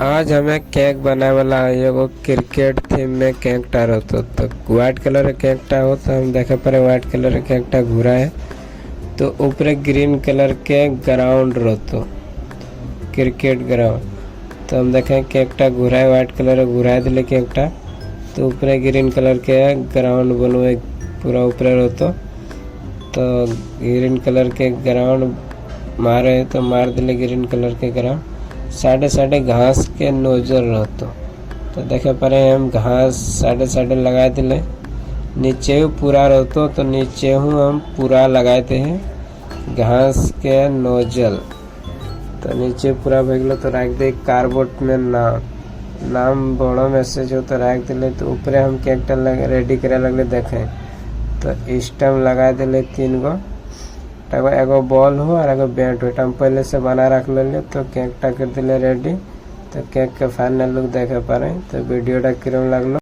आज हमें केक बनाए वाला है। एगो क्रिकेट थीम में केक टा रहतो तो व्हाइट कलर के केक टा हो तो हम देखे पर व्हाइट कलर के केक टा घुरा है तो ऊपर ग्रीन कलर के ग्राउंड रहतो क्रिकेट ग्राउंड। तो हम देखें केक टा घुराए व्हाइट कलर घुराए दिले केक टा तो ऊपर ग्रीन कलर के ग्राउंड बनवे पूरा ऊपर रहतो। तो ग्रीन कलर के ग्राउंड मारे तो मार दिले ग्रीन कलर के ग्राउंड साढ़े साढ़े घास के नोजल रहतो। तो देखे परे हम घास साढ़े साढ़े लगाए दिले नीचे पूरा रहतो तो नीचे हम पूरा लगाते हैं घास के नोजल। तो नीचे पूरा भगलो तो रख दे कार्डबोर्ड में नाम बड़ो मैसेज हो तो रख दिले। तो ऊपर हम केक रेडी करे लगले देखें तो स्टम्प लगा दिले 3 गो एगो बॉल हो और एगो बैट हो। हम पहले से बना रख ले तो केक टा कर दिले रेडी। तो केक के फाइनल लुक देखे पारे। तो वीडियो टा किरम लगलो।